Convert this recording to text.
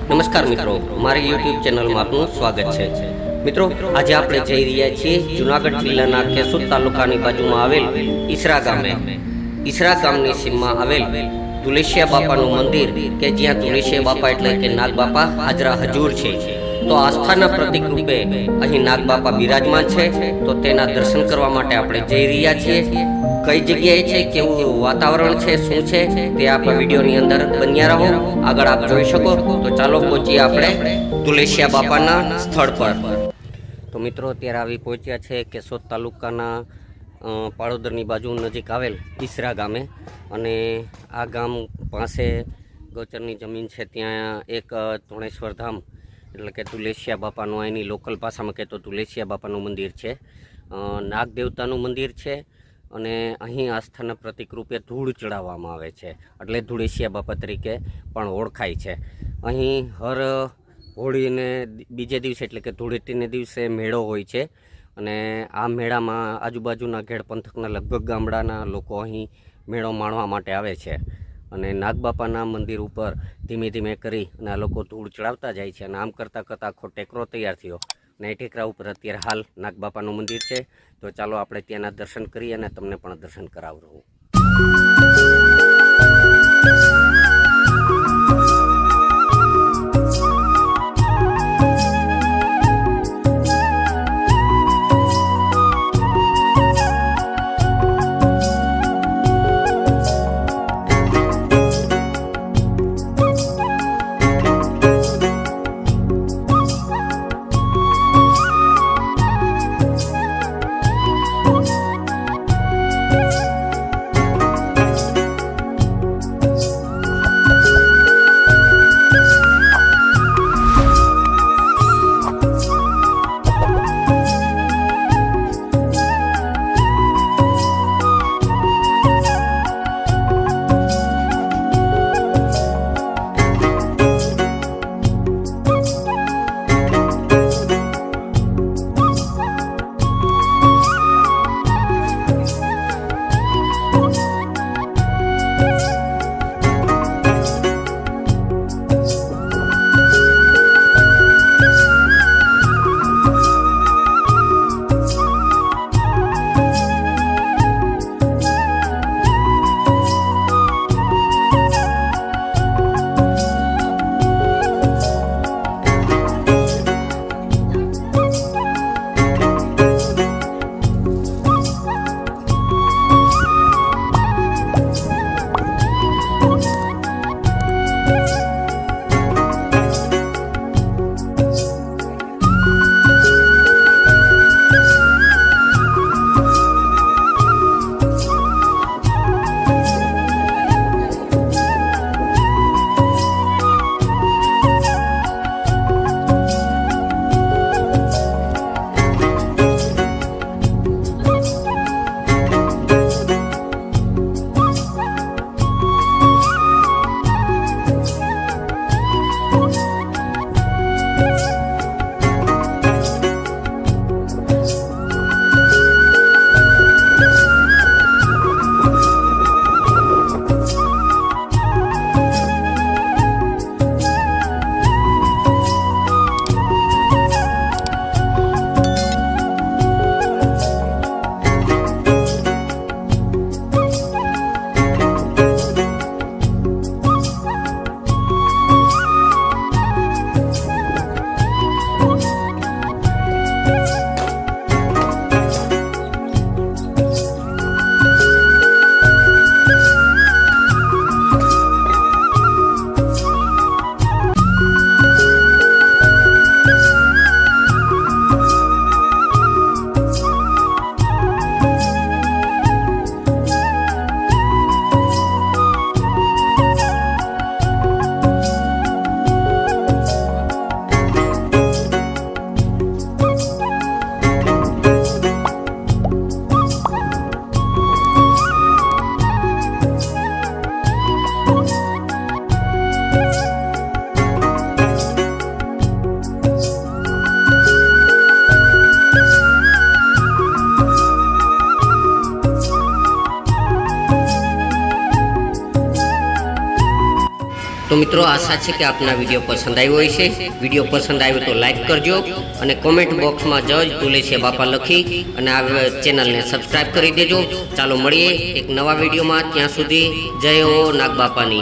નમસ્કાર મિત્રો, મારી યુટ્યુબ ચેનલમાં આપનું સ્વાગત છે। મિત્રો, આજે આપણે જઈ રહ્યા છીએ જૂનાગઢ જિલ્લાના કેશોદ તાલુકાની બાજુમાં આવેલ ઈસરા ગામે। ઈસરા ગામની સીમમાં આવેલ તુલસિયા બાપાનું મંદિર કે જ્યાં તુલસિયા બાપા એટલે કે નાગ બાપા હાજરા હજૂર છે। તો આસ્થાના પ્રતીક રૂપે અહીં નાગ બાપા બિરાજમાન છે। તો તેના દર્શન કરવા માટે આપણે જઈ રહ્યા છીએ। કઈ જગ્યાએ છે, કેવું વાતાવરણ છે, શું છે તે આપ વિડીયોની અંદર બન્યા રહો। આગળ આપ જોઈ શકો। તો ચાલો પહોંચીએ આપણે તુલસિયા બાપાના સ્થળ પર। તો મિત્રો, અત્યારે આવી પહોંચ્યા છે કેશોદ તાલુકાના પાળોદરની બાજુ નજીક આવેલ ઈસરા ગામે। અને આ ગામ પાસે ગૌચરની જમીન છે, ત્યાં એક તોણેશ્વર ધામ એટલે કે તુલસિયા બાપાનું, અહીંની લોકલ ભાષામાં કહે તો તુલસિયા બાપાનું મંદિર છે। નાગ દેવતાનું મંદિર છે અને અહીં આસ્થાના પ્રતિક રૂપે ધૂળ ચડાવવામાં આવે છે, એટલે તુલસિયા બાપા તરીકે પણ ઓળખાય છે। અહીં હર હોળીને બીજે દિવસે એટલે કે ધૂળેટીને દિવસે મેળો હોય છે અને આ મેળામાં આજુબાજુના ઘેડ પંથકના લગભગ ગામડાના લોકો અહીં મેળો માણવા માટે આવે છે। અને નાગબાપાના મંદિર ઉપર ધીમે ધીમે કરી અને આ લોકો ધૂળ ચડાવતા જાય છે અને આમ કરતાં કરતાં આખો ટેકરો તૈયાર થયો અને એ ટેકરા ઉપર અત્યારે હાલ નાગબાપાનું મંદિર છે। તો ચાલો આપણે ત્યાંના દર્શન કરીએ અને તમને પણ દર્શન કરાવું। મિત્રો આશા છે કે આપના વિડીયો પસંદ આવ્યો હશે. વિડીયો પસંદ આવ્યો તો લાઈક કરજો અને કોમેન્ટ બોક્સમાં જય તુલસીયા બાપા લખી અને આ ચેનલને સબસ્ક્રાઈબ કરી દેજો. ચાલો મળીએ એક નવા વિડીયોમાં. ત્યાં સુધી જય હો નાગ બાપાની.